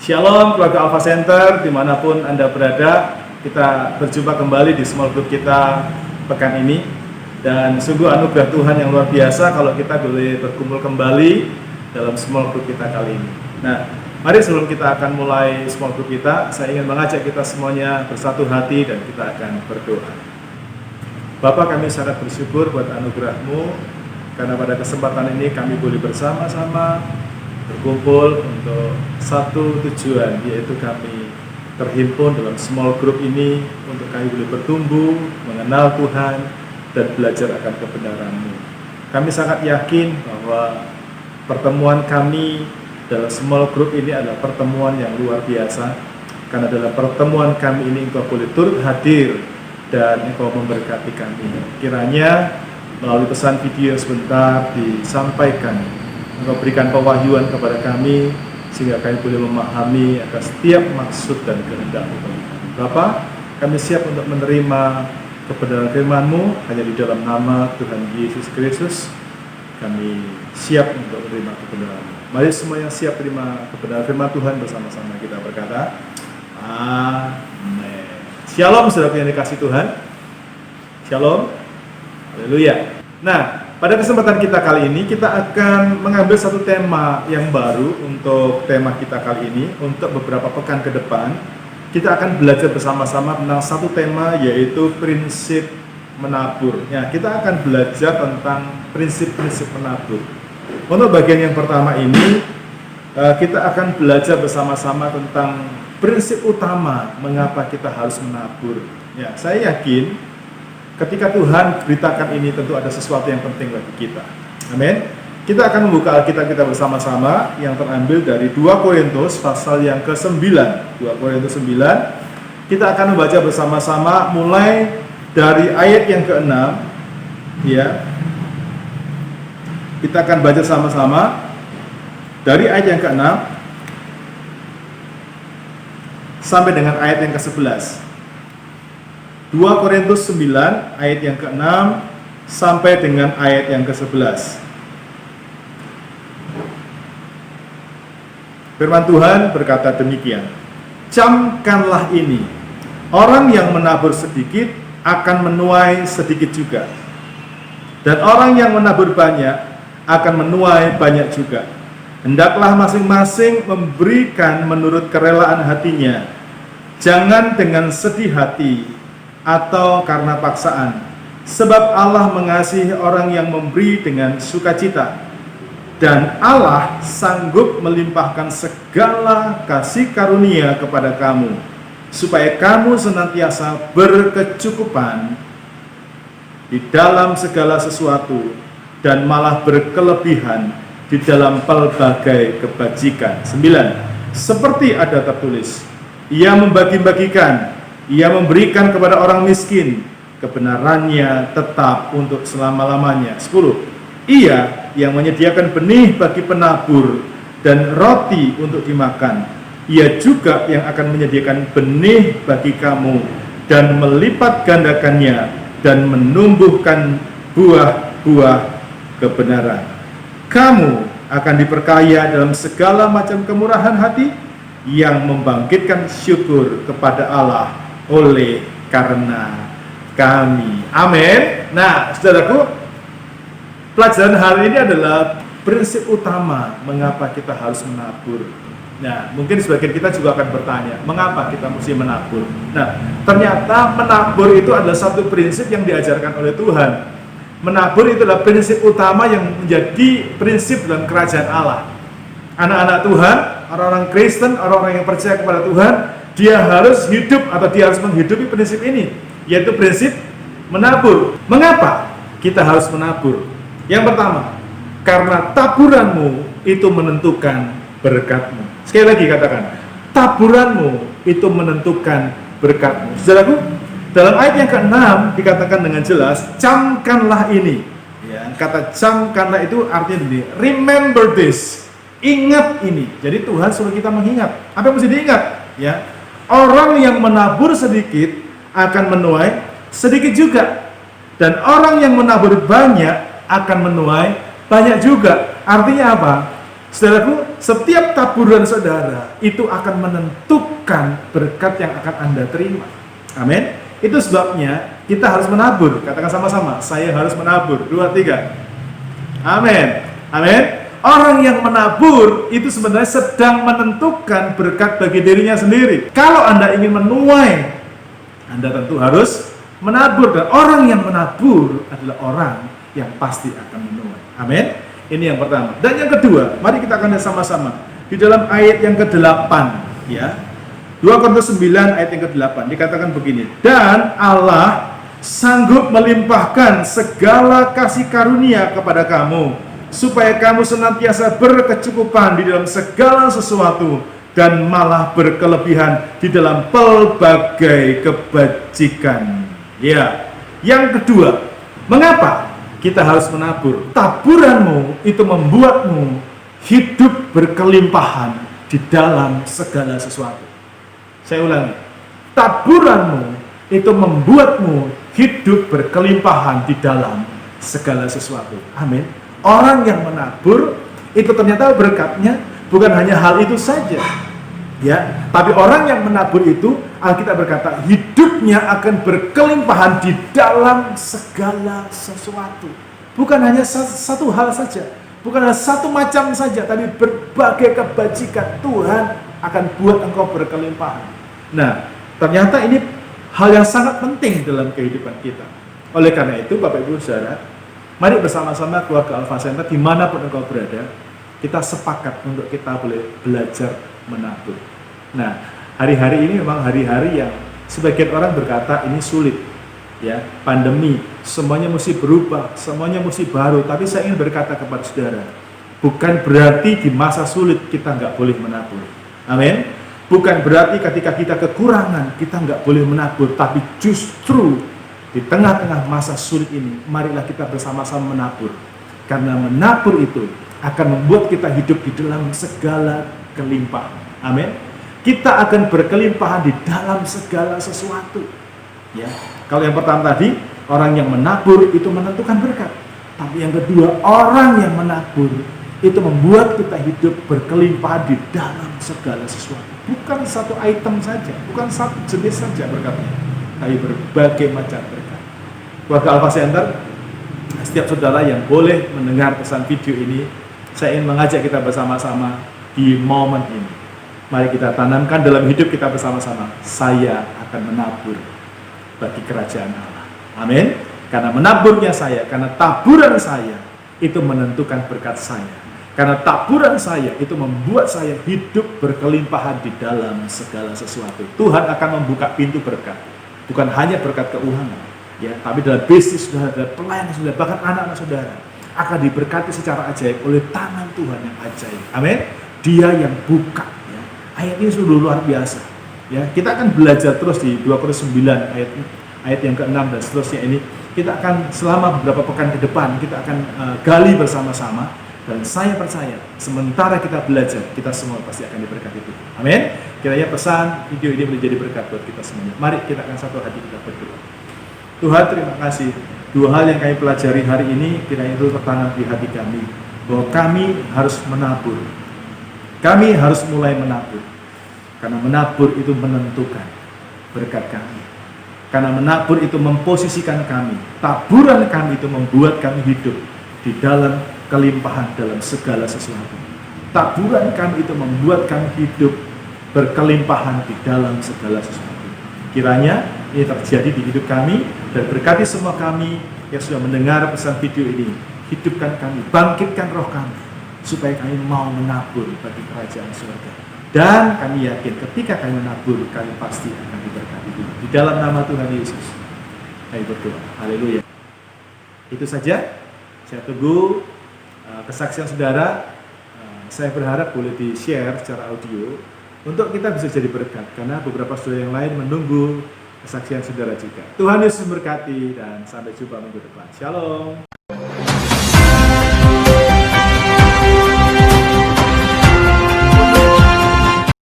Shalom keluarga Alpha Center, dimanapun Anda berada, kita berjumpa kembali di small group kita pekan ini. Dan sungguh anugerah Tuhan yang luar biasa kalau kita boleh berkumpul kembali dalam small group kita kali ini. Nah, mari sebelum kita akan mulai small group kita, saya ingin mengajak kita semuanya bersatu hati dan kita akan berdoa. Bapa, kami sangat bersyukur buat anugerah-Mu, karena pada kesempatan ini kami boleh bersama-sama berkumpul untuk satu tujuan, yaitu kami terhimpun dalam small group ini untuk kami boleh bertumbuh, mengenal Tuhan, dan belajar akan kebenaran-Mu. Kami sangat yakin bahwa pertemuan kami dalam small group ini adalah pertemuan yang luar biasa, karena dalam pertemuan kami ini Engkau boleh turut hadir dan Engkau memberkati kami. Kiranya melalui pesan video sebentar disampaikan, Engkau berikan pewahyuan kepada kami, sehingga kami boleh memahami akan setiap maksud dan kehendak-Mu. Bapa, kami siap untuk menerima kebenaran firman-Mu hanya di dalam nama Tuhan Yesus Kristus. Kami siap untuk menerima kebenaran-Mu. Mari semua yang siap terima kebenaran firman Tuhan bersama-sama kita berkata, Amin. Shalom saudara yang dikasih Tuhan. Shalom. Haleluya. Nah, pada kesempatan kita kali ini, kita akan mengambil satu tema yang baru untuk tema kita kali ini. Untuk beberapa pekan ke depan, kita akan belajar bersama-sama tentang satu tema, yaitu prinsip menabur. Ya, kita akan belajar tentang prinsip-prinsip menabur. Untuk bagian yang pertama ini, kita akan belajar bersama-sama tentang prinsip utama mengapa kita harus menabur. Ya, saya yakin ketika Tuhan beritakan ini tentu ada sesuatu yang penting bagi kita. Amin. Kita akan membuka Alkitab kita bersama-sama yang terambil dari 2 Korintus pasal yang ke-9. 2 Korintus 9. Kita akan membaca bersama-sama mulai dari ayat yang ke-6. Ya. Kita akan baca sama-sama dari ayat yang ke-6 sampai dengan ayat yang ke-11. 2 Korintus 9 ayat yang ke-6 sampai dengan ayat yang ke-11. Firman Tuhan berkata demikian. Camkanlah ini, orang yang menabur sedikit akan menuai sedikit juga, dan orang yang menabur banyak akan menuai banyak juga. Hendaklah masing-masing memberikan menurut kerelaan hatinya, jangan dengan sedih hati atau karena paksaan, sebab Allah mengasihi orang yang memberi dengan sukacita, dan Allah sanggup melimpahkan segala kasih karunia kepada kamu, supaya kamu senantiasa berkecukupan di dalam segala sesuatu, dan malah berkelebihan di dalam pelbagai kebajikan. 9. Seperti ada tertulis, Ia membagi-bagikan, Ia memberikan kepada orang miskin, kebenarannya tetap untuk selama-lamanya. 10. Ia yang menyediakan benih bagi penabur dan roti untuk dimakan. Ia juga yang akan menyediakan benih bagi kamu dan melipat gandakannya dan menumbuhkan buah-buah kebenaran. Kamu akan diperkaya dalam segala macam kemurahan hati yang membangkitkan syukur kepada Allah oleh karena kami. Amin. Nah, saudaraku, pelajaran hari ini adalah prinsip utama mengapa kita harus menabur. Nah, mungkin sebagian kita juga akan bertanya, mengapa kita mesti menabur? Nah, ternyata menabur itu adalah satu prinsip yang diajarkan oleh Tuhan. Menabur itu adalah prinsip utama yang menjadi prinsip dalam kerajaan Allah. Anak-anak Tuhan, orang-orang Kristen, orang-orang yang percaya kepada Tuhan, dia harus hidup atau dia harus menghidupi prinsip ini, yaitu prinsip menabur. Mengapa kita harus menabur? Yang pertama, karena taburanmu itu menentukan berkatmu. Sekali lagi katakan, taburanmu itu menentukan berkatmu. Saudaraku, dalam ayat yang ke-6 dikatakan dengan jelas, camkanlah ini. Ya, kata camkanlah itu artinya begini, remember this, ingat ini. Jadi Tuhan suruh kita mengingat. Apa yang mesti diingat? Ya, orang yang menabur sedikit akan menuai sedikit juga, dan orang yang menabur banyak akan menuai banyak juga. Artinya apa? Saudaraku, setiap taburan saudara itu akan menentukan berkat yang akan Anda terima. Amin. Itu sebabnya kita harus menabur. Katakan sama-sama, saya harus menabur. 2, 3. Amin. Amin. Orang yang menabur itu sebenarnya sedang menentukan berkat bagi dirinya sendiri. Kalau Anda ingin menuai, Anda tentu harus menabur. Dan orang yang menabur adalah orang yang pasti akan menuai. Amin. Ini yang pertama. Dan yang kedua, mari kita akan lihat sama-sama di dalam ayat yang ke-8, ya. 2 Korintus 9 ayat yang ke-8 dikatakan begini, dan Allah sanggup melimpahkan segala kasih karunia kepada kamu, supaya kamu senantiasa berkecukupan di dalam segala sesuatu dan malah berkelebihan di dalam pelbagai kebajikan. Ya. Yang kedua, mengapa kita harus menabur? Taburanmu itu membuatmu hidup berkelimpahan di dalam segala sesuatu. Saya ulangi, taburanmu itu membuatmu hidup berkelimpahan di dalam segala sesuatu. Amin. Orang yang menabur itu ternyata berkatnya bukan hanya hal itu saja, ya. Tapi orang yang menabur itu, Alkitab berkata, hidupnya akan berkelimpahan di dalam segala sesuatu. Bukan hanya satu hal saja, bukan hanya satu macam saja, tapi berbagai kebajikan Tuhan akan buat engkau berkelimpahan. Nah, ternyata ini hal yang sangat penting dalam kehidupan kita. Oleh karena itu, Bapak Ibu Saudara, mari bersama-sama keluarga Alpha Center dimanapun engkau berada, kita sepakat untuk kita boleh belajar menabur. Nah, hari-hari ini memang hari-hari yang sebagian orang berkata ini sulit, ya, pandemi, semuanya mesti berubah, semuanya mesti baru. Tapi saya ingin berkata kepada saudara, bukan berarti di masa sulit kita nggak boleh menabur. Amin. Bukan berarti ketika kita kekurangan kita nggak boleh menabur, tapi justru di tengah-tengah masa sulit ini, marilah kita bersama-sama menabur. Karena menabur itu akan membuat kita hidup di dalam segala kelimpahan. Amin. Kita akan berkelimpahan di dalam segala sesuatu. Ya. Kalau yang pertama tadi, orang yang menabur itu menentukan berkat. Tapi yang kedua, orang yang menabur itu membuat kita hidup berkelimpahan di dalam segala sesuatu. Bukan satu item saja, bukan satu jenis saja berkatnya, tapi berbagai macam berkat. Keluarga Alpha Center, setiap saudara yang boleh mendengar pesan video ini, saya ingin mengajak kita bersama-sama di momen ini. Mari kita tanamkan dalam hidup kita bersama-sama, saya akan menabur bagi kerajaan Allah. Amin. Karena menaburnya saya, karena taburan saya itu menentukan berkat saya. Karena taburan saya itu membuat saya hidup berkelimpahan di dalam segala sesuatu. Tuhan akan membuka pintu berkat, bukan hanya berkat keuangan, ya, tapi dalam bisnis saudara, dalam pelayanan saudara, bahkan anak-anak saudara akan diberkati secara ajaib oleh tangan Tuhan yang ajaib. Amin. Dia yang buka. Ya. Ayat ini sudah luar biasa. Ya, kita akan belajar terus di 2 Korintus 9 ayat yang ke-6 dan seterusnya ini. Kita akan selama beberapa pekan ke depan kita akan gali bersama-sama. Dan saya percaya, sementara kita belajar, kita semua pasti akan diberkati itu. Amin. Kiranya pesan video ini boleh jadi berkat buat kita semuanya. Mari kita akan satu hati kita berdoa. Tuhan, terima kasih. Dua hal yang kami pelajari hari ini, kiranya itu tertanam di hati kami. Bahwa kami harus menabur. Kami harus mulai menabur. Karena menabur itu menentukan berkat kami. Karena menabur itu memposisikan kami. Taburan kami itu membuat kami hidup di dalam kelimpahan dalam segala sesuatu. Taburan kami itu membuat kami hidup berkelimpahan di dalam segala sesuatu. Kiranya ini terjadi di hidup kami dan berkati semua kami yang sudah mendengar pesan video ini. Hidupkan kami, bangkitkan roh kami supaya kami mau menabur bagi kerajaan surga. Dan kami yakin ketika kami menabur, kami pasti akan diberkati. Di dalam nama Tuhan Yesus kami berdoa. Haleluya. Itu saja. Saya tunggu kesaksian saudara. Saya berharap boleh di-share secara audio untuk kita bisa jadi berkat, karena beberapa saudara yang lain menunggu kesaksian saudara juga. Tuhan Yesus memberkati dan sampai jumpa minggu depan. Shalom.